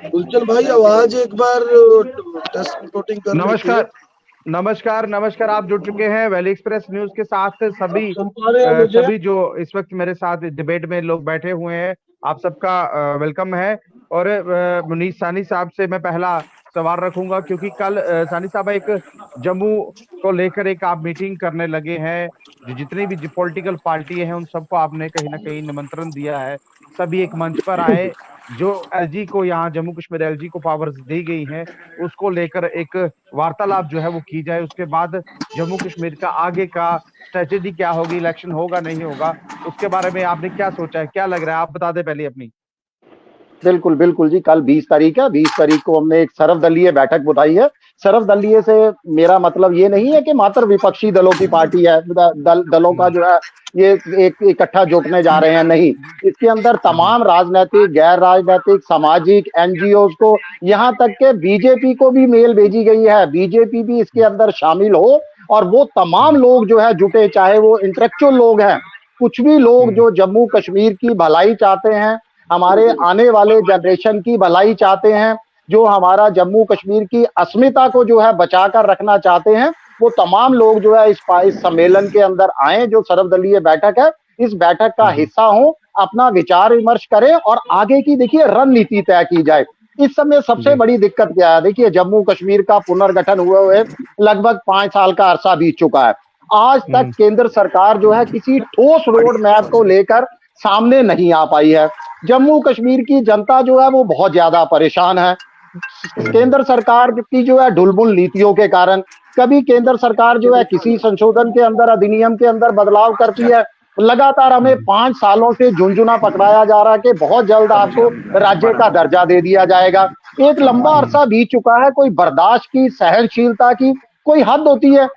गुलचन भाई आवाज एक बार टेस्ट रिपोर्टिंग कर लीजिए। नमस्कार। नमस्कार नमस्कार, आप जुड़ चुके हैं वैली एक्सप्रेस न्यूज के साथ। आप सभी सुन पा रहे हैं मुझे? सभी जो इस वक्त मेरे साथ डिबेट में लोग बैठे हुए हैं, आप सबका वेलकम है। और मुनीस सानी साहब से मैं पहला सवाल रखूंगा, क्योंकि कल सानी साहब एक जम्मू को लेकर एक आप मीटिंग करने लगे हैं। जो जितनी भी पॉलिटिकल पार्टी हैं उन सबको आपने कहीं ना कहीं निमंत्रण दिया है, सभी एक मंच पर आए। जो एलजी को, यहाँ जम्मू कश्मीर एलजी को पावर्स दी गई हैं, उसको लेकर एक वार्तालाप जो है वो की जाए। उसके बाद जम्मू कश्मीर का आगे का स्ट्रेटेजी क्या होगी, इलेक्शन होगा नहीं होगा, उसके बारे में आपने क्या सोचा है, क्या लग रहा है, आप बता दें पहले अपनी। बिल्कुल बिल्कुल जी, कल 20 तारीख है। 20 तारीख को हमने एक सर्वदलीय बैठक बुलाई है। सर्वदलीय से मेरा मतलब ये नहीं है कि मात्र विपक्षी दलों की पार्टी है, दलों का जो है ये एक इकट्ठा जुटने जा रहे हैं, नहीं। इसके अंदर तमाम राजनीतिक, गैर राजनीतिक, सामाजिक एनजीओ को, यहाँ तक के बीजेपी को भी मेल भेजी गई है। बीजेपी भी इसके अंदर शामिल हो, और वो तमाम लोग जो है जुटे, चाहे वो इंटेलेक्चुअल लोग हैं, कुछ भी लोग जो जम्मू कश्मीर की भलाई चाहते हैं, हमारे आने वाले जनरेशन की भलाई चाहते हैं, जो हमारा जम्मू कश्मीर की अस्मिता को जो है बचाकर रखना चाहते हैं, वो तमाम लोग जो है इस सम्मेलन के अंदर आए, जो सर्वदलीय बैठक है, इस बैठक का हिस्सा हो, अपना विचार विमर्श करें और आगे की देखिए रणनीति तय की जाए। इस समय सबसे बड़ी दिक्कत क्या है, देखिए जम्मू कश्मीर का पुनर्गठन हुए हुए लगभग 5 साल का अरसा बीत चुका है। आज तक केंद्र सरकार जो है किसी ठोस रोड मैप को लेकर सामने नहीं आ पाई है। जम्मू कश्मीर की जनता जो है वो बहुत ज्यादा परेशान है केंद्र सरकार की जो है ढुलमुल नीतियों के कारण। कभी केंद्र सरकार जो है किसी संशोधन के अंदर, अधिनियम के अंदर बदलाव करती है, लगातार हमें 5 सालों से झुंझुना पकड़ाया जा रहा है कि बहुत जल्द आपको राज्य का दर्जा दे दिया जाएगा। एक लंबा अरसा बीत चुका है, कोई बर्दाश्त की, सहनशीलता की कोई हद होती है।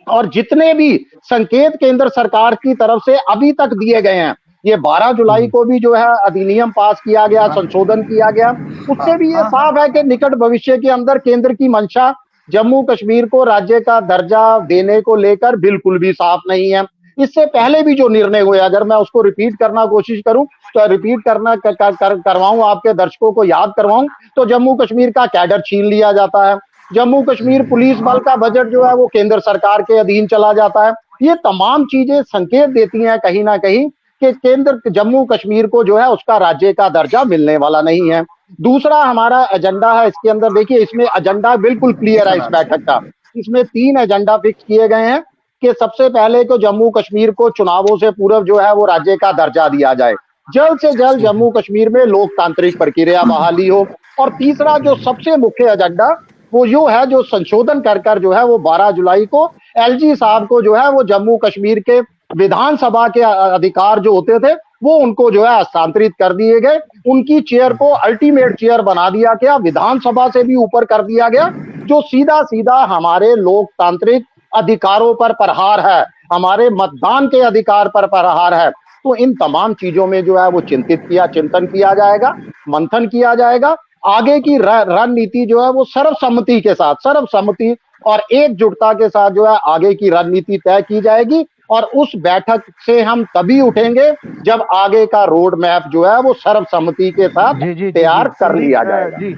और जितने भी संकेत केंद्र सरकार की तरफ से अभी तक दिए गए हैं, ये 12 जुलाई को भी जो है अधिनियम पास किया गया, संशोधन किया गया, उससे भी ये साफ है कि निकट भविष्य के अंदर केंद्र की मंशा जम्मू कश्मीर को राज्य का दर्जा देने को लेकर बिल्कुल भी साफ नहीं है। इससे पहले भी जो निर्णय हुए, अगर मैं उसको रिपीट करना कोशिश करूं, तो रिपीट करना करवाऊं, आपके दर्शकों को याद करवाऊं, तो जम्मू कश्मीर का कैडर छीन लिया जाता है, जम्मू कश्मीर पुलिस बल का बजट जो है वो केंद्र सरकार के अधीन चला जाता है। ये तमाम चीजें संकेत देती हैं कहीं ना कहीं कि केंद्र जम्मू कश्मीर को जो है उसका राज्य का दर्जा मिलने वाला नहीं है। दूसरा हमारा एजेंडा है इसके अंदर, देखिए इसमें एजेंडा बिल्कुल क्लियर है इस बैठक का। इसमें 3 एजेंडा फिक्स किए गए हैं कि सबसे पहले तो जम्मू कश्मीर को चुनावों से पूर्व जो है वो राज्य का दर्जा दिया जाए, जल्द से जल्द जम्मू कश्मीर में लोकतांत्रिक प्रक्रिया बहाली हो। और तीसरा जो सबसे मुख्य एजेंडा वो यो है, जो संशोधन कर कर जो है वो 12 जुलाई को एलजी साहब को जो है वो जम्मू कश्मीर के विधानसभा के अधिकार जो होते थे वो उनको जो है हस्तांतरित कर दिए गए। उनकी चेयर को अल्टीमेट चेयर बना दिया गया, विधानसभा से भी ऊपर कर दिया गया, जो सीधा सीधा हमारे लोकतांत्रिक अधिकारों पर प्रहार है, हमारे मतदान के अधिकार पर प्रहार है। तो इन तमाम चीजों में जो है वो चिंतन किया जाएगा, मंथन किया जाएगा। आगे की रणनीति जो है वो सर्वसम्मति के साथ, सर्वसम्मति और एकजुटता के साथ जो है आगे की रणनीति तय की जाएगी। और उस बैठक से हम तभी उठेंगे जब आगे का रोड मैप जो है वो सर्वसम्मति के साथ तैयार कर लिया जाएगा। जी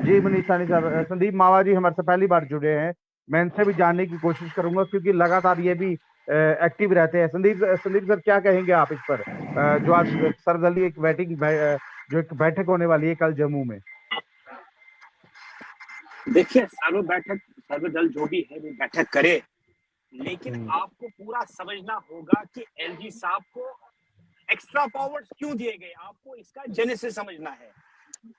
जी मुनीस सानी साहब, संदीप मावा जी हमारे से पहली बार जुड़े हैं, मैं इनसे भी जानने की कोशिश करूंगा, क्योंकि लगातार ये भी एक्टिव रहते हैं। संदीप सर, क्या कहेंगे आप इस पर? जो आज सर्वदलीय एक जो एक बैठक होने वाली है कल जम्मू में। देखिए, सर्वदल जो भी है वो बैठक करे, लेकिन आपको पूरा समझना होगा कि एलजी साहब को एक्स्ट्रा पावर्स क्यों दिए गए, आपको इसका जेनेसिस समझना है।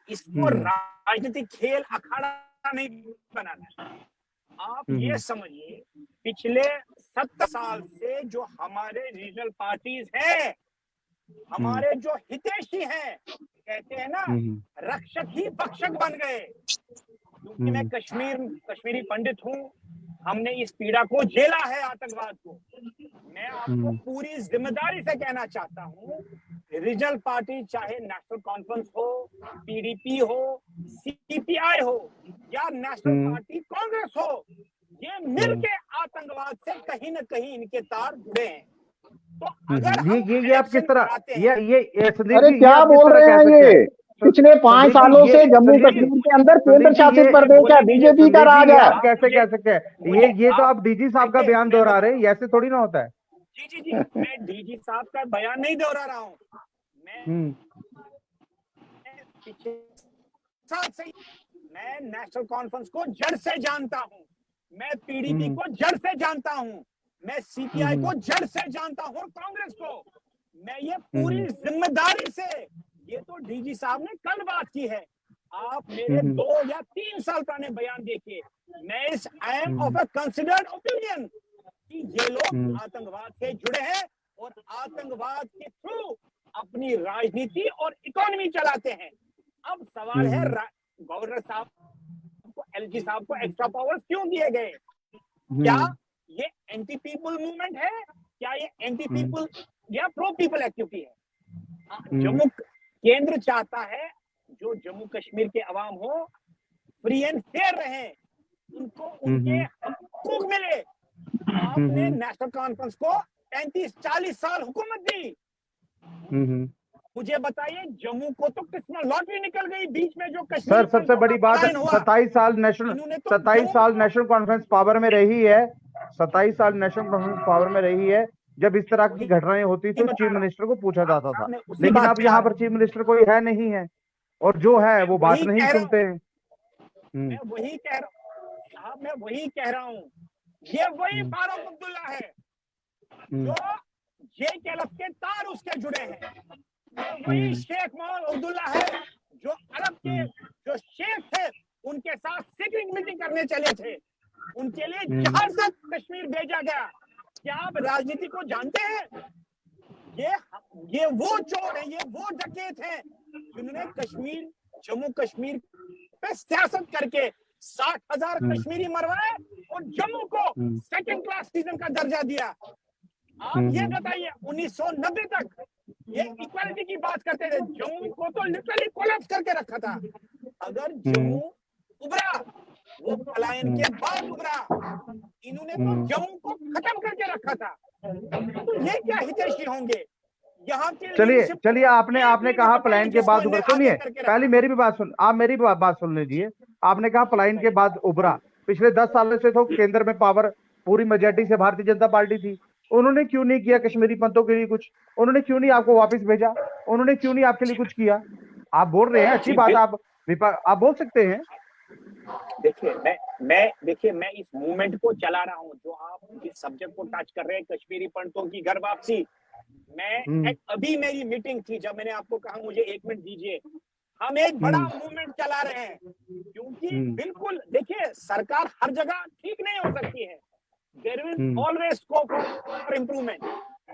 इसको राजनीतिक खेल अखाड़ा नहीं बनाना है। आप ये समझिए, पिछले 70 साल से जो हमारे रीजनल पार्टीज हैं, हमारे जो हितैषी हैं, कहते हैं ना, रक्षक ही भक्षक बन गए। क्योंकि मैं कश्मीरी पंडित हूँ, हमने इस पीड़ा को झेला है, आतंकवाद को। मैं आपको पूरी जिम्मेदारी से कहना चाहता हूँ, रीजनल पार्टी चाहे नेशनल कॉन्फ्रेंस हो, पीडीपी हो, सीपीआई हो या नेशनल पार्टी कांग्रेस हो, ये मिलके आतंकवाद से कहीं न कहीं इनके तार जुड़े हैं। तो अगर ये आप किस तरह, अरे क्या बोल रहे हैं ये? पिछले 5 सालों से जम्मू कश्मीर के अंदर केंद्र शासित प्रदेश है, बीजेपी का राज है। आप कैसे कह सकते हैं? ये तो आप डीजी साहब का बयान दोहरा रहे हैं, ऐसे थोड़ी ना होता है। जी, मैं डीजी साहब का बयान नहीं दोहरा रहा हूँ, मैं पिछले साल से मैं नेशनल कॉन्फ्रेंस को जड़ से जानता हूँ, मैं पीडीपी को जड़ से जानता हूँ, मैं सीपीआई को जड़ से जानता हूँ, और कांग्रेस को मैं ये पूरी जिम्मेदारी से, ये तो डीजी साहब ने कल बात की है, आप मेरे 2 या 3 साल पुराने बयान देखिए, मैं इस I am of a considered opinion कि ये लोग आतंकवाद से जुड़े हैं और आतंकवाद के थ्रू अपनी राजनीति और इकोनॉमी चलाते हैं। अब सवाल है गवर्नर साहब को, एलजी साहब को एक्स्ट्रा पावर्स क्यों दिए गए? क्या ये एंटी पीपल मूवमेंट है? क्या ये एंटी पीपल या प्रो पीपल एक्टिविटी है? जम्मू केंद्र चाहता है जो जम्मू कश्मीर के अवाम हो फ्री एंड फेयर रहे, उनको उनके हकूक मिले। आपने नेशनल कॉन्फ्रेंस को 35-40 साल हुकूमत दी, मुझे बताइए जम्मू को तो किस्मत लॉटरी निकल गई बीच में, जो कश्मीर सर सबसे बड़ी बात 27 साल नेशनल कॉन्फ्रेंस पावर में रही है, 27 साल नेशनल कॉन्फ्रेंस पावर में रही है। जब इस तरह की घटनाएं होती थी तो चीफ मिनिस्टर को पूछा जाता था, लेकिन अब यहाँ पर चीफ मिनिस्टर कोई है नहीं है, और जो है वो बात नहीं सुनते हैं। मैं वही कह रहा हूँ, ये वही फारूक अब्दुल्ला है जो JKLF के तार उसके जुड़े हैं, वही शेख मोहम्मद अब्दुल्ला है जो अरब के जो शेख थे उनके साथ सीक्रेट मीटिंग करने चले थे, उनके लिए जहाज तक कश्मीर भेजा गया। क्या आप राजनीति को जानते हैं? ये वो चोर है, ये वो डकैत है जिन्होंने जम्मू कश्मीर पे सियासत करके 60,000 कश्मीरी मरवाए और जम्मू को सेकंड क्लास सिटीजन का दर्जा दिया। आप ये बताइए 1990 तक ये इक्वालिटी की बात करते थे, जम्मू को तो लिटरली कोलैप्स करके रखा था। अगर जम्मू उभरा वो पलायन के बाद उभरा, इन्होंने तो जम्मू को खत्म करके रखा था, तो ये क्या हितैषी होंगे यहाँ के? चलिए आपने कहा पलायन के बाद उभरा, सुनिए पहले मेरी भी बात सुन, आप मेरी बात सुन लीजिए। आपने कहा पलायन के बाद उभरा, पिछले 10 सालों से तो केंद्र में पावर पूरी मेजॉरिटी से भारतीय जनता पार्टी थी, उन्होंने क्यों नहीं किया कश्मीरी पंतों के लिए कुछ? उन्होंने क्यों नहीं आपको वापस भेजा? उन्होंने क्यों नहीं आपके लिए कुछ किया? आप बोल रहे हैं अच्छी बात, आप बोल सकते हैं। देखिए मैं इस मूवमेंट को चला रहा हूँ, जो आप इस सब्जेक्ट को टच कर रहे हैं, कश्मीरी पंडितों की घर वापसी। मैं अभी मेरी मीटिंग थी जब मैंने आपको कहा मुझे 1 मिनट दीजिए, हम एक बड़ा मूवमेंट चला रहे हैं, क्योंकि बिल्कुल देखिए सरकार हर जगह ठीक नहीं हो सकती है, there is always scope for improvement.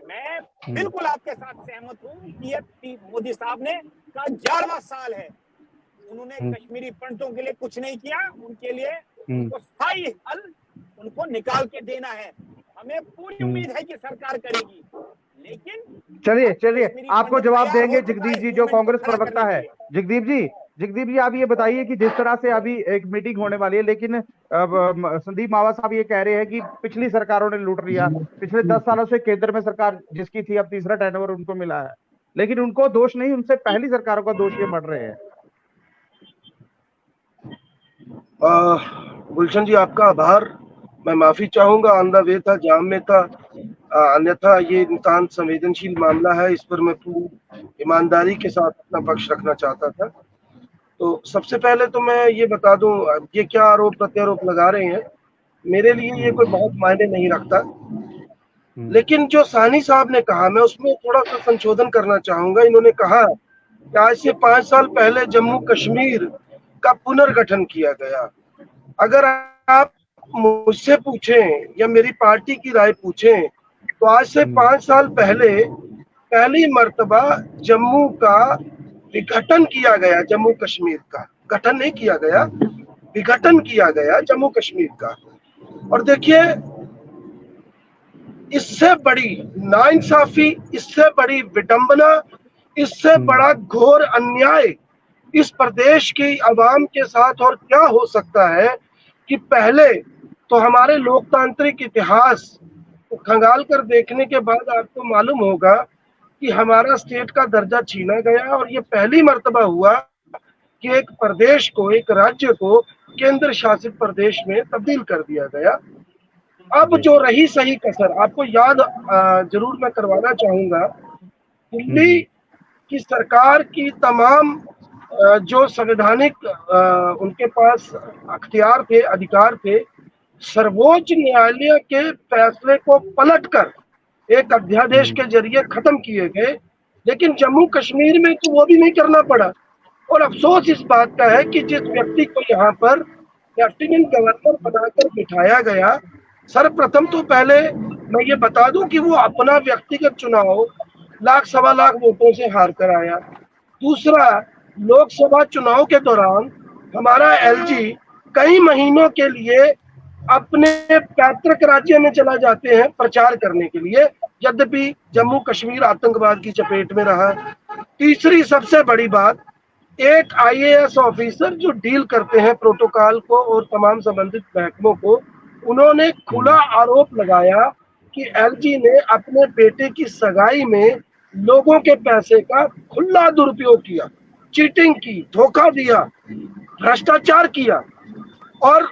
मैं बिल्कुल आपके साथ सहमत हूँ कि ये मोदी साहब ने का 11वां साल है, उन्होंने कश्मीरी पंडितों के लिए कुछ नहीं किया, उनके लिए उनको स्थायी हल उनको निकाल के देना है। हमें पूरी उम्मीद है कि सरकार करेगी, लेकिन चलिए आपको जवाब देंगे जगदीप जी जो कांग्रेस प्रवक्ता है। जगदीप जी आप ये बताइए कि जिस तरह से अभी एक मीटिंग होने वाली है, लेकिन संदीप मावा साहब ये कह रहे हैं कि पिछली सरकारों ने लूट लिया, पिछले 10 सालों से केंद्र में सरकार जिसकी थी अब तीसरा टर्नओवर उनको मिला है, लेकिन उनको दोष नहीं, उनसे पहली सरकारों का दोष ये बढ़ रहे हैं। गुलशन जी आपका आभार, मैं माफी चाहूंगा, ऑन द वे था, जाम में था, अन्यथा ये इंसान संवेदनशील मामला है, इस पर मैं पूरी ईमानदारी के साथ अपना पक्ष रखना चाहता था। तो सबसे पहले तो मैं ये बता दूं, ये क्या आरोप प्रत्यारोप लगा रहे हैं, मेरे लिए ये कोई बहुत मायने नहीं रखता, लेकिन जो सानी साहब ने कहा मैं उसमें थोड़ा सा संशोधन करना चाहूंगा। इन्होंने कहा कि आज से 5 साल पहले जम्मू कश्मीर का पुनर्गठन किया गया। अगर आप मुझसे पूछें या मेरी पार्टी की राय पूछें तो आज से 5 साल पहले पहली मर्तबा जम्मू का विघटन किया गया, जम्मू कश्मीर का गठन नहीं किया गया, विघटन किया गया जम्मू कश्मीर का। और देखिए इससे बड़ी नाइंसाफी, इससे बड़ी विडंबना, इससे बड़ा घोर अन्याय इस प्रदेश की आवाम के साथ और क्या हो सकता है कि पहले तो हमारे लोकतांत्रिक इतिहास को खंगाल कर देखने के बाद आपको मालूम होगा कि हमारा स्टेट का दर्जा छीना गया, और ये पहली मर्तबा हुआ कि एक प्रदेश को, एक राज्य को केंद्र शासित प्रदेश में तब्दील कर दिया गया। अब जो रही सही कसर, आपको याद जरूर मैं करवाना चाहूंगा, दिल्ली की सरकार की तमाम जो संवैधानिक उनके पास अख्तियार थे, अधिकार थे, सर्वोच्च न्यायालय के फैसले को पलटकर एक अध्यादेश के जरिए खत्म किए गए, लेकिन जम्मू कश्मीर में तो वो भी नहीं करना पड़ा। और अफसोस इस बात का है कि जिस व्यक्ति को यहाँ पर लेफ्टिनेंट गवर्नर बनाकर बिठाया गया, सर्वप्रथम तो पहले मैं ये बता दूं कि वो अपना व्यक्तिगत चुनाव लाख सवा लाख वोटों से हार कर आया। दूसरा, लोकसभा चुनाव के दौरान हमारा एलजी कई महीनों के लिए अपने पैतृक राज्य में चला जाते हैं प्रचार करने के लिए, यद्यपि जम्मू कश्मीर आतंकवाद की चपेट में रहा। तीसरी सबसे बड़ी बात, एक आईएएस ऑफिसर जो डील करते हैं प्रोटोकॉल को और तमाम संबंधित महकमों को, उन्होंने खुला आरोप लगाया कि एलजी ने अपने बेटे की सगाई में लोगों के पैसे का खुला दुरुपयोग किया, चीटिंग की, धोखा दिया, भ्रष्टाचार किया और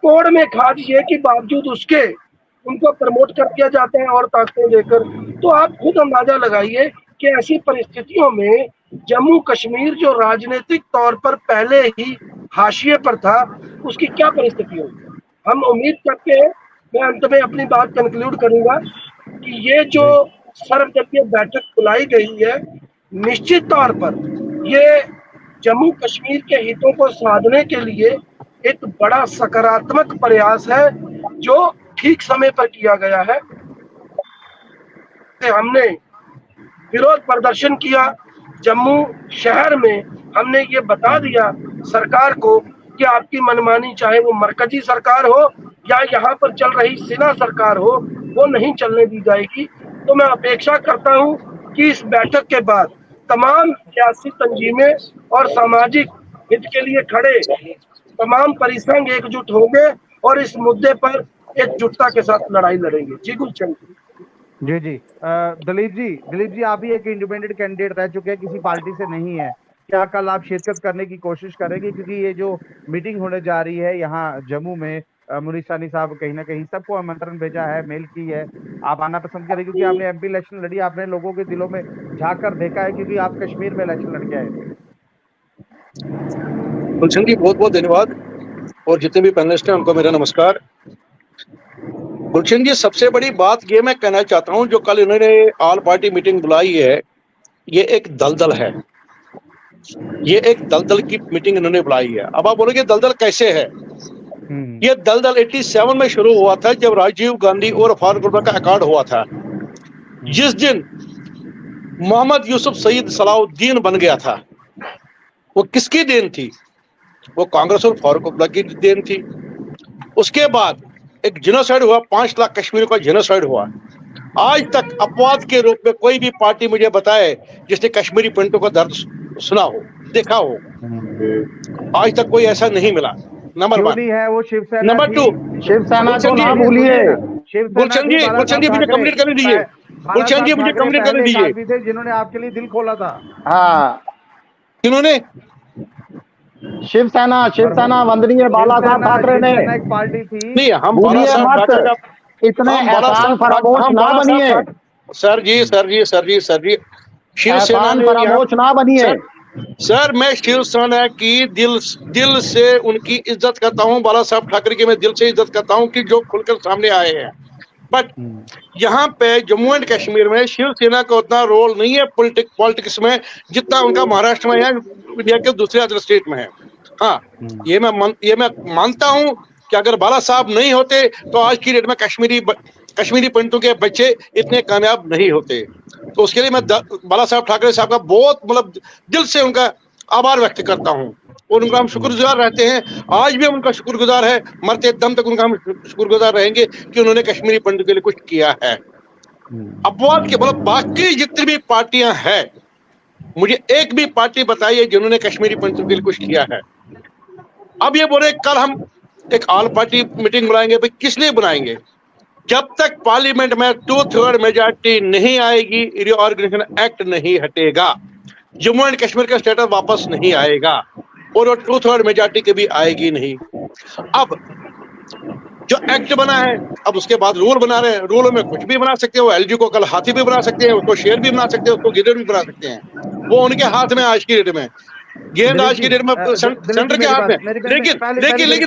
कोड में खा दिए के बावजूद उसके उनको प्रमोट कर दिया जाता है और ताकतें देकर। तो आप खुद अंदाजा लगाइए कि ऐसी परिस्थितियों में जम्मू कश्मीर जो राजनीतिक तौर पर पहले ही हाशिए पर था, उसकी क्या परिस्थिति होगी। हम उम्मीद करते हैं, मैं अंत में अपनी बात कंक्लूड करूंगा, कि ये जो सर्वदलीय बैठक बुलाई गई है, निश्चित तौर पर ये जम्मू कश्मीर के हितों को साधने के लिए एक बड़ा सकारात्मक प्रयास है जो ठीक समय पर किया गया है। हमने विरोध प्रदर्शन किया जम्मू शहर में, हमने ये बता दिया सरकार को कि आपकी मनमानी, चाहे वो मरकजी सरकार हो या यहाँ पर चल रही सेना सरकार हो, वो नहीं चलने दी जाएगी। तो मैं अपेक्षा करता हूँ कि इस बैठक के बाद तमाम सियासी तंजीमें और सामाजिक हित के लिए खड़े तमाम परिसंघ एकजुट होंगे और इस मुद्दे पर एकजुटता के साथ लड़ाई लड़ेंगे। जी गुलचंद जी। दिलीप जी, आप ही एक इंडिपेंडेंट कैंडिडेट रह चुके हैं, किसी पार्टी से नहीं है। क्या कल आप शिरकत करने की कोशिश करेंगे, क्योंकि ये जो मीटिंग होने जा रही है यहाँ जम्मू में, मुनीस सानी साहब कहीं ना कहीं सबको आमंत्रण भेजा है, मेल की है, आप आना पसंद करें क्योंकि आपने एमपी इलेक्शन लड़ी, आपने लोगों के दिलों में झांक कर देखा है, क्योंकि आप कश्मीर में इलेक्शन लड़के आए थे। गुलशन जी बहुत बहुत धन्यवाद, और जितने भी पैनलिस्ट हैं उनको मेरा नमस्कार। गुलशन जी, सबसे बड़ी बात ये मैं कहना चाहता हूं, जो कल इन्होंने ऑल पार्टी मीटिंग बुलाई है, ये एक दलदल है, ये एक दलदल की मीटिंग इन्होंने बुलाई है। अब आप बोलोगे दलदल कैसे है? ये दलदल 87 में शुरू हुआ था, जब राजीव गांधी और फारूक अब्दुल्ला का अकॉर्ड हुआ था। जिस दिन मोहम्मद यूसुफ सईद सलाउद्दीन बन गया था, वो किसकी देन थी? वो कांग्रेस और फारूक अब्दुल्ला की देन थी। उसके बाद एक जेनोसाइड हुआ, 5 लाख कश्मीरियों का जेनोसाइड हुआ। आज तक अपवाद के रूप में कोई भी पार्टी मुझे बताए जिसने कश्मीरी पंडितों का दर्द सुना हो, देखा हो, आज तक कोई ऐसा नहीं मिला। नंबर 1 है वो शिवसेना। नंबर 2 शिवसेना को ना भूलिए। गुलशन जी मुझे कंप्लीट करने दीजिए। गुलशन जी मुझे कंप्लीट करने दीजिए। जिन्होंने आपके लिए दिल खोला था। हाँ, किन्होंने? शिवसेना वंदनीय बाला साहब ठाकरे ने। एक पार्टी थी। नहीं, हम भूलिए मत, इतने एहसान फरामोश ना बनिए सर जी। एहसान फरामोश ना बनिए सर। मैं शिवसेना की दिल से उनकी इज्जत करता हूं, बाला साहब ठाकरे की मैं दिल से इज्जत करता हूं कि जो खुलकर सामने आए हैं। बट यहाँ पे जम्मू एंड कश्मीर में शिवसेना का उतना रोल नहीं है पॉलिटिक्स में, जितना उनका महाराष्ट्र में है, इंडिया के दूसरे अदर स्टेट में है। हाँ, ये मैं मानता हूं कि अगर बाला साहब नहीं होते तो आज की डेट में कश्मीरी पंडितों के बच्चे इतने कामयाब नहीं होते। तो उसके लिए मैं बाला साहब ठाकरे साहब का बहुत दिल से उनका आभार व्यक्त करता हूं, और उनका हम शुक्रगुजार रहते हैं। आज भी हम उनका शुक्रगुजार है, मरते दम तक उनका हम शुक्रगुजार रहेंगे कि उन्होंने कश्मीरी पंडितों के लिए कुछ किया है। अपवाद के बाकी जितनी भी पार्टियां हैं, मुझे एक भी पार्टी बताइए जिन्होंने कश्मीरी पंडितों के लिए कुछ किया है। अब ये बोले कल हम एक ऑल पार्टी मीटिंग बुलाएंगे, भाई किस लिए बुलाएंगे? जब तक पार्लियामेंट में 2/3 मेजॉरिटी नहीं आएगी, रीऑर्गेनाइजेशन एक्ट नहीं हटेगा, जम्मू एंड कश्मीर का स्टेटस वापस नहीं आएगा। और वो 2/3 मेजॉरिटी कभी आएगी नहीं। अब जो एक्ट बना है, अब उसके बाद रूल बना रहे हैं, रूल में कुछ भी बना सकते हो, एलजी को कल हाथी भी बना सकते हैं, उसको शेर भी बना सकते हैं, उसको गिरर भी बना सकते हैं, वो उनके हाथ में आज की डेट में, गेंद आज की डेट में सेंटर के हाथ में। लेकिन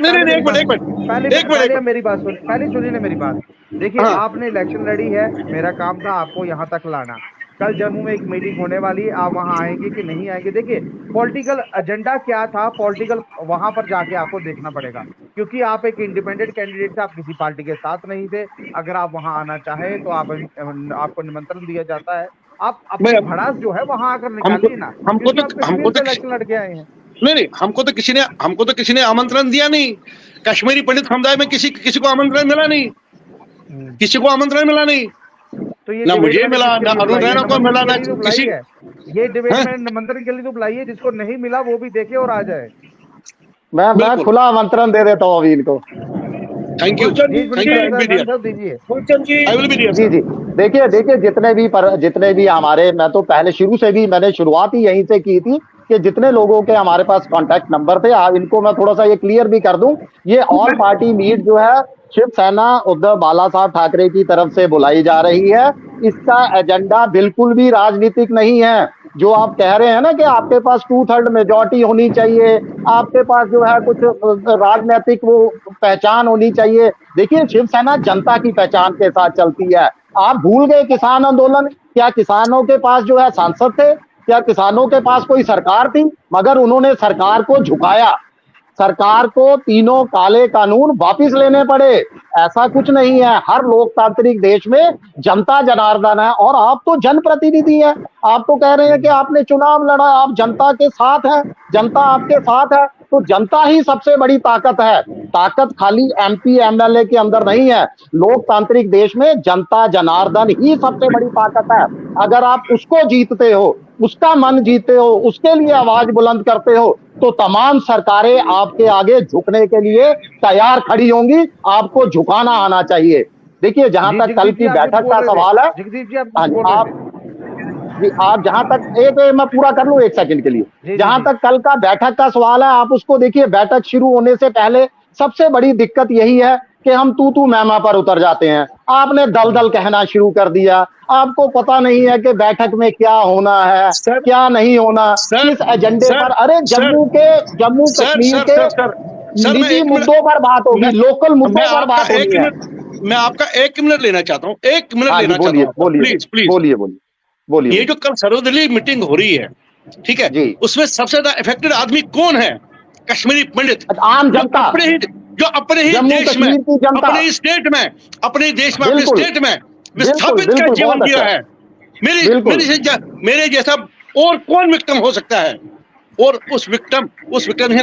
नहीं, एक मिनट मेरी बात सुन, पहले सुनिए ना मेरी बात। देखिए, आपने इलेक्शन लड़ी है, मेरा काम था आपको यहाँ तक लाना। कल जम्मू में एक मीटिंग होने वाली है, आप वहां आएंगे कि नहीं आएंगे? देखिए, पॉलिटिकल एजेंडा क्या था, पॉलिटिकल वहां पर जाके आपको देखना पड़ेगा, क्योंकि आप एक इंडिपेंडेंट कैंडिडेट थे, आप किसी पार्टी के साथ नहीं थे। अगर आप वहां आना चाहे तो आपको निमंत्रण दिया जाता है, आप अपनी भड़ास जो है वहां आकर निकालिए ना। हमको तो इलेक्शन लड़के आए हैं। नहीं, हमको तो किसी ने आमंत्रण दिया नहीं। कश्मीरी पंडित समुदाय में किसी को आमंत्रण मिला नहीं, किसी को आमंत्रण मिला नहीं। तो ये ना मुझे मिला, ना अरुण रैना को मिला, ना किसी। ये डिबेट में निमंत्रण के लिए तो बुलाइए, जिसको नहीं मिला वो भी देखे और आ जाए। मैं खुला आमंत्रण दे देता हूँ अभी इनको। थैंक यू जी। देखिए जितने भी हमारे, मैं तो पहले शुरू से भी मैंने शुरुआत ही यहीं से की थी कि जितने लोगों के हमारे पास कांटेक्ट नंबर थे, इनको मैं थोड़ा सा ये क्लियर भी कर दूं, ये ऑल पार्टी मीट जो है शिवसेना उद्धव बाला साहब ठाकरे की तरफ से बुलाई जा रही है। इसका एजेंडा बिल्कुल भी राजनीतिक नहीं है। जो आप कह रहे हैं ना कि आपके पास 2/3 मेजॉरिटी होनी चाहिए, आपके पास जो है कुछ राजनीतिक वो पहचान होनी चाहिए। देखिए, शिवसेना जनता की पहचान के साथ चलती है। आप भूल गए किसान आंदोलन? क्या किसानों के पास जो है सांसद थे? क्या किसानों के पास कोई सरकार थी? मगर उन्होंने सरकार को झुकाया, सरकार को तीनों काले कानून वापिस लेने पड़े। ऐसा कुछ नहीं है। हर लोकतांत्रिक देश में जनता जनार्दन है, और आप तो जनप्रतिनिधि हैं। आप तो कह रहे हैं कि आपने चुनाव लड़ा, आप जनता के साथ हैं, जनता आपके साथ है, तो जनता ही सबसे बड़ी ताकत है। ताकत खाली एमपी एमएलए के अंदर नहीं है। लोकतांत्रिक देश में जनता जनार्दन ही सबसे बड़ी ताकत है। अगर आप उसको जीतते हो, उसका मन जीतते हो, उसके लिए आवाज बुलंद करते हो, तो तमाम सरकारें आपके आगे झुकने के लिए तैयार खड़ी होंगी। आपको झुकाना आना चाहिए। देखिए, जहां तक कल की बैठक का सवाल है, आप जहां तक एक मैं पूरा कर लूं 1 सेकंड के लिए। जहां तक कल का बैठक का सवाल है, आप उसको देखिए। बैठक शुरू होने से पहले सबसे बड़ी दिक्कत यही है कि हम तू मैमा पर उतर जाते हैं। आपने दल कहना शुरू कर दिया। आपको पता नहीं है कि बैठक में क्या होना है, क्या नहीं होना, किस एजेंडे पर। अरे जम्मू कश्मीर के निजी मुद्दों पर बात होगी, लोकल मुद्दों पर बात होगी। मैं आपका 1 मिनट लेना चाहता हूँ, 1 मिनट लेना चाहता हूँ, प्लीज बोलिए। ये जो कल सर्वदलीय मीटिंग हो रही है, ठीक है, उसमें सबसे ज्यादा इफेक्टेड आदमी कौन है? कश्मीरी पंडित, आम जनता, जो अपने ही देश में, अपने ही स्टेट में, अपने देश में, अपने स्टेट में विस्थापित का जीवन दिया है। मेरे जैसा और कौन विक्टिम हो सकता है? और उस विक्टिम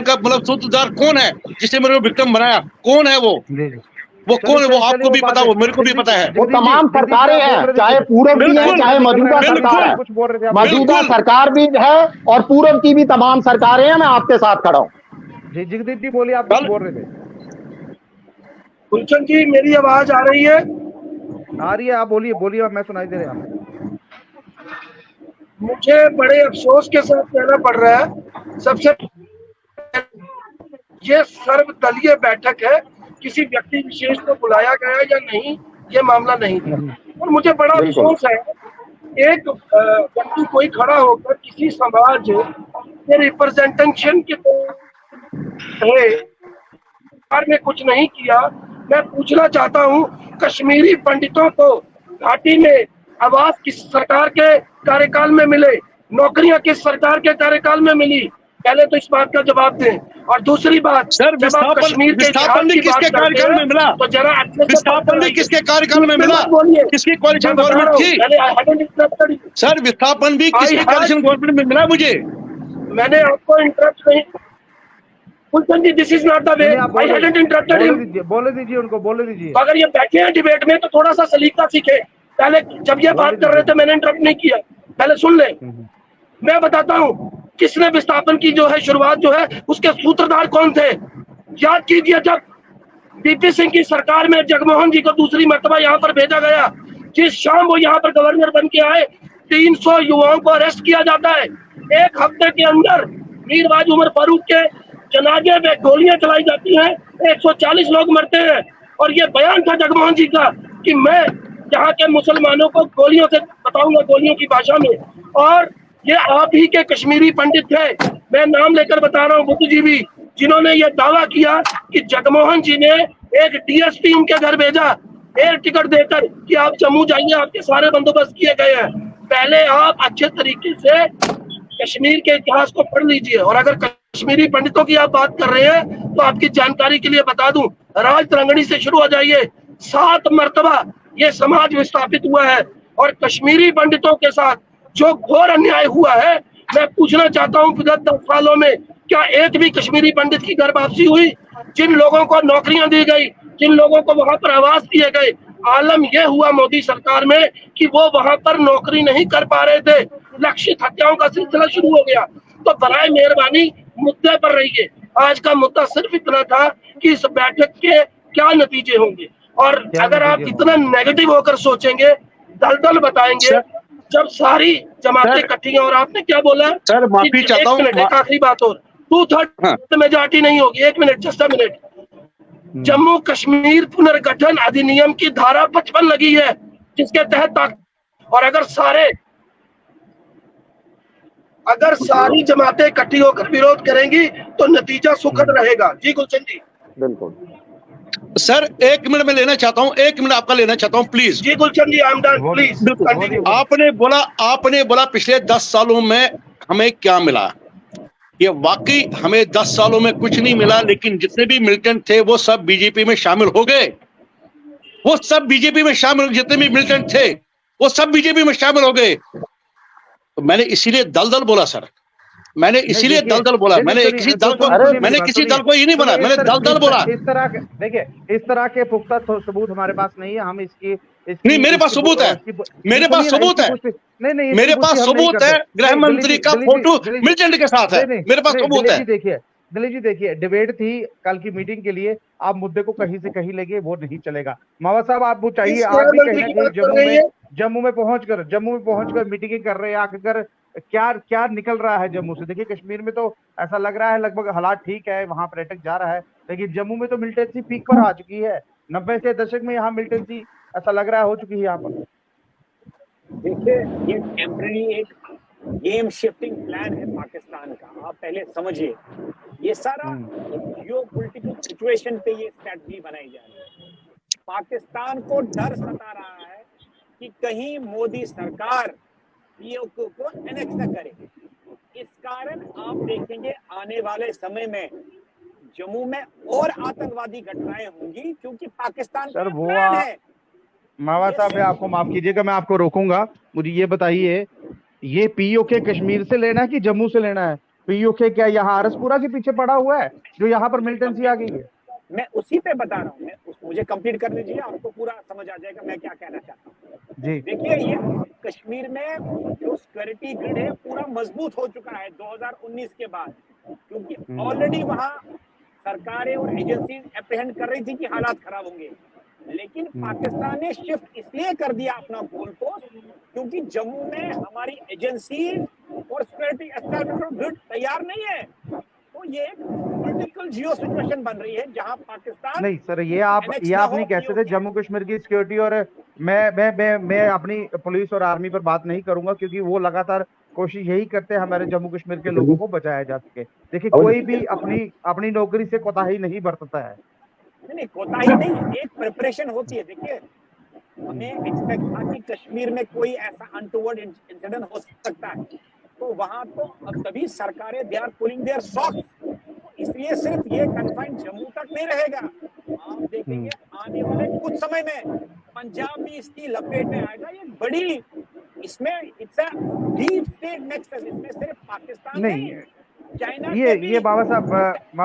का मतलब सूत्रधार कौन है जिसने मेरे को विक्टिम बनाया? कौन है वो कौन है? वो आपको भी पता, वो मेरे को भी पता है। वो तमाम सरकारें हैं, चाहे पूर्व की है, चाहे मौजूदा सरकार है। मौजूदा सरकार भी है और पूर्व की भी तमाम सरकारें हैं। मैं आपके साथ खड़ा हूँ। जी जगदीप जी बोलिए, आप कुछ बोल रहे थे। गुलशन जी, मेरी आवाज आ रही है? आ रही है, आप बोलिए, मैं सुनाई दे रहा हूँ। मुझे बड़े अफसोस के साथ कहना पड़ रहा है, सबसे ये सर्वदलीय बैठक है, किसी व्यक्ति विशेष को बुलाया गया या नहीं, ये मामला नहीं था। और मुझे बड़ा अफसोस है, एक व्यक्ति कोई खड़ा होकर किसी समाज के रिप्रेजेंटेशन के में कुछ नहीं किया। मैं पूछना चाहता हूँ, कश्मीरी पंडितों को घाटी में आवास किस सरकार के कार्यकाल में मिले, नौकरियां किस सरकार के कार्यकाल में मिली? पहले तो इस बात का जवाब दें। और दूसरी बात, जब आप कश्मीर के विस्थापन किसके कार्यकाल में मिला? तो जरा विस्थापन किसके कार्यकाल में मिला? किसकी कोalition गवर्नमेंट थी? सर, विस्थापन भी किसकी कोalition गवर्नमेंट में मिला? मुझे, मैंने आपको इंटरप्ट नहीं। Kulchand ji, this is not the way. I hadn't interrupted him. बोले दीजिए उनको, बोले दीजिए। अगर ये बैठे हैं डिबेट में तो थोड़ा सा सलीका सीखे। पहले जब ये बात कर रहे थे मैंने इंटरप्ट नहीं किया, पहले सुन ले। मैं बताता हूँ किसने विस्थापन की जो है शुरुआत जो है, उसके सूत्रधार कौन थे। याद कीजिए, जब बीपी सिंह की सरकार में जगमोहन जी को दूसरी मर्तबा यहाँ पर भेजा गया, जिस शाम वो यहाँ पर गवर्नर बन के आए, 300 युवाओं को अरेस्ट किया जाता है। एक हफ्ते के अंदर मीरवाज उमर फारूक के जनाजे में गोलियां चलाई जाती हैं, 140 लोग मरते हैं। और ये बयान था जगमोहन जी का कि मैं यहाँ के मुसलमानों को गोलियों से बताऊंगा, गोलियों की भाषा में। और ये आप ही के कश्मीरी पंडित थे, मैं नाम लेकर बता रहा हूँ, बुद्धिजीवी, जिन्होंने ये दावा किया कि जगमोहन जी ने एक डीएसपी उनके घर भेजा एयर टिकट देकर कि आप जम्मू जाइए, आपके सारे बंदोबस्त किए गए हैं। पहले आप अच्छे तरीके से कश्मीर के इतिहास को पढ़ लीजिए। और अगर कश्मीरी पंडितों की आप बात कर रहे हैं तो आपकी जानकारी के लिए बता दूं, राज तरंगणी से शुरू हो जाइए, 7 मर्तबा ये समाज विस्थापित हुआ है। और कश्मीरी पंडितों के साथ जो घोर अन्याय हुआ है, मैं पूछना चाहता हूं, विगत 10 सालों में क्या एक भी कश्मीरी पंडित की घर वापसी हुई? जिन लोगों को नौकरियां दी गई, जिन लोगों को वहां पर आवास दिए गए, आलम यह हुआ मोदी सरकार में कि वो वहां पर नौकरी नहीं कर पा रहे थे, लक्षित हत्याओं का सिलसिला शुरू हो गया। तो बराए मेहरबानी मुद्दे पर रहिए। आज का मुद्दा सिर्फ इतना था कि इस बैठक के क्या नतीजे होंगे। और अगर आप इतना नेगेटिव होकर सोचेंगे, दलदल बताएंगे, जब सारी जमातें इकट्ठी हैं। और आपने क्या बोला सर, माफी चाहता हूँ, एक आखिरी बात और, 2/3 मेजॉरिटी नहीं होगी, 1 minute, just a minute. Jammu Kashmir पुनर्गठन अधिनियम की धारा 55 लगी है, जिसके तहत और अगर सारी जमातें इकट्ठी होकर विरोध करेंगी तो नतीजा सुखद रहेगा। जी गुलशन जी। बिल्कुल सर, 1 मिनट में लेना चाहता हूँ, 1 मिनट आपका लेना चाहता हूँ, प्लीज। जी Gulshan ji, I am done, please. आपने बोला पिछले 10 सालों में हमें क्या मिला। ये वाकई हमें 10 सालों में कुछ नहीं मिला, लेकिन जितने भी मिलिटेंट थे वो सब बीजेपी में शामिल हो गए। वो सब बीजेपी में शामिल, जितने भी मिलिटेंट थे वो सब बीजेपी में शामिल हो गए। तो मैंने इसीलिए दलदल बोला सर, मैंने इसीलिए दलदल बोला। मैंने किसी दल को ये नहीं बोला, मैंने दलदल बोला। इस तरह के, देखिए, इस तरह के पुख्ता सबूत हमारे पास नहीं है। हम इसकी नहीं, मेरे पास सबूत है, मेरे पास सबूत है, नहीं, मेरे पास सबूत है। गृह मंत्री का फोटो मिलिटेंट के साथ है, मेरे पास सबूत है। देखिए दिलीप जी, देखिए, डिबेट थी कल की मीटिंग के लिए, आप मुद्दे को कहीं से कहीं लेंगे वो नहीं चलेगा। मावा साहब, आप वो चाहिए, आप भी कहीं ना कहीं जम्मू में पहुंचकर मीटिंग कर रहे हैं, आकर क्या निकल रहा है जम्मू से। देखिए, कश्मीर में तो ऐसा लग रहा है लगभग हालात ठीक है, वहां पर्यटक जा रहा है, लेकिन जम्मू में तो मिलिटेंसी पीक पर आ चुकी है। 90 के दशक में यहाँ मिलिटेंसी ऐसा लग रहा है हो चुकी है यहाँ पर। देखिए, ये टेम्पररी एक गेम शिफ्टिंग प्लान है पाकिस्तान का, आप पहले समझिए। ये सारा जियोपॉलिटिकल सिचुएशन पे ये स्ट्रेटजी बनाई जा रही है। पाकिस्तान को डर सता रहा है कि कहीं मोदी सरकार पीओके को एनेक्स न करे। इस कारण आप देखेंगे आने वाले समय में जम्मू में और आतंकवादी घटनाएं होंगी, क्योंकि पाकिस्तान सर वो है। मावा साहब, आपको माफ कीजिएगा, मैं आपको रोकूंगा। मुझे ये बताइए, ये पीओके कश्मीर से लेना है कि जम्मू से लेना है? पीओके क्या यहाँ आरसपुरा के पीछे पड़ा हुआ है जो यहाँ पर मिलिटेंसी आ गई है? मैं उसी पे बता रहा हूँ, मुझे कंप्लीट करने दीजिए, आपको पूरा समझ आ जाएगा मैं क्या कहना चाहता हूँ। जी देखिए, ये कश्मीर में जो सिक्योरिटी ग्रिड है पूरा मजबूत हो चुका है 2019 के बाद, क्योंकि ऑलरेडी वहाँ सरकारें और एजेंसीज अप्रहेंड कर रही थी कि हालात खराब होंगे। लेकिन पाकिस्तान ने शिफ्ट इसलिए कर दिया अपना गोल पोस्ट, क्योंकि जम्मू में हमारी एजेंसी और सिक्योरिटी एस्टेब्लिशमेंट ग्रिड तैयार नहीं है। तो ये एक पॉलिटिकल जियो सिचुएशन बन रही है जहां पाकिस्तान नहीं सर, ये आप नहीं कहते थे जम्मू कश्मीर की सिक्योरिटी। और मैं अपनी पुलिस और आर्मी पर बात नहीं करूंगा, क्योंकि वो लगातार कोशिश यही करते हैं हमारे जम्मू कश्मीर के लोगों को बचाया जा सके। देखिए, कोई भी अपनी नौकरी से कोताही नहीं बरतता है। नहीं, कोताही नहीं, एक प्रिपरेशन होती है। देखिए, हमें एक्सपेक्ट था कि कश्मीर में कोई ऐसा अनटूवर्ड इंसिडेंट हो सकता है, तो वहां तो अब तभी सरकारें they are pulling their socks. इसलिए सिर्फ ये कन्फाइंड जम्मू तक नहीं रहेगा। आप देखेंगे आने वाले कुछ समय में पंजाब भी इसकी लपेट में आएगा। ये बड़ी, इसमें it's a deep state nexus, इसमें सिर्फ पाकिस्तान नहीं है, चाइना। ये बाबा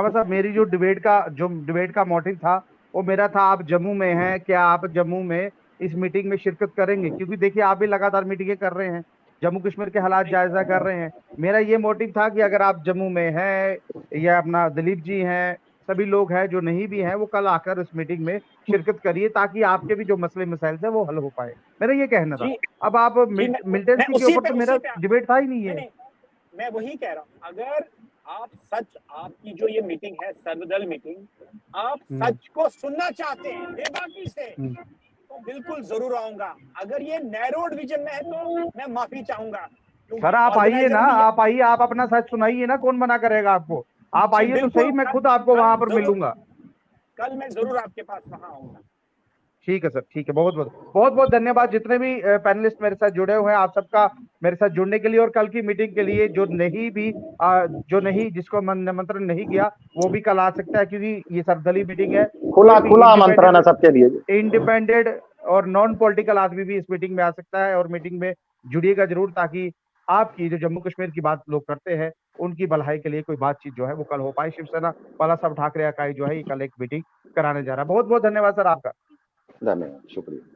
साहब, मेरी जो डिबेट का मोटिव था वो मेरा था, आप जम्मू में हैं, क्या आप जम्मू में इस मीटिंग में शिरकत करेंगे? क्योंकि देखिए, आप भी लगातार मीटिंगें कर रहे हैं, जम्मू कश्मीर के हालात जायजा कर रहे हैं। मेरा ये मोटिव था कि अगर आप जम्मू में हैं या अपना दिलीप जी हैं, सभी लोग हैं जो नहीं भी हैं, वो कल आकर इस मीटिंग में शिरकत करिए, ताकि आपके भी जो मसले मसाइल थे वो हल हो पाए। मेरा ये कहना था। अब आप मिलिटेंसी के ऊपर तो मेरा डिबेट था ही नहीं है। मैं वही कह रहा हूँ, अगर आप सच, आपकी जो ये मीटिंग है सर्वदल मीटिंग, आप सच को सुनना चाहते हैं बेबाकी से, तो बिल्कुल जरूर आऊंगा। अगर ये नैरोड विजन में है तो मैं माफी चाहूंगा। सर आप आइए ना, आप आइए, आप अपना सच सुनाइए ना, कौन मना करेगा आपको? आप आइए तो सही, मैं खुद आपको वहां पर मिलूंगा। कल मैं जरूर आपके पास वहां आऊंगा। ठीक है सर, ठीक है, बहुत बहुत धन्यवाद जितने भी पैनलिस्ट मेरे साथ जुड़े हुए हैं, आप सबका मेरे साथ जुड़ने के लिए और कल की मीटिंग के लिए। जो नहीं जिसको निमंत्रण नहीं किया वो भी कल आ सकता है, क्योंकि ये सर्वदलीय मीटिंग है। खुला आमंत्रण है सबके लिए। इंडिपेंडेंट और नॉन पॉलिटिकल आदमी भी इस मीटिंग में आ सकता है, और मीटिंग में जुड़िएगा जरूर, ताकि आपकी जो जम्मू कश्मीर की बात लोग करते हैं उनकी भलाई के लिए कोई बातचीत जो है वो कल हो पाए। शिवसेना बाला साहब ठाकरे इकाई जो है ये कल एक मीटिंग कराने जा रहा है। बहुत बहुत धन्यवाद सर आपका। धन्यवाद, शुक्रिया।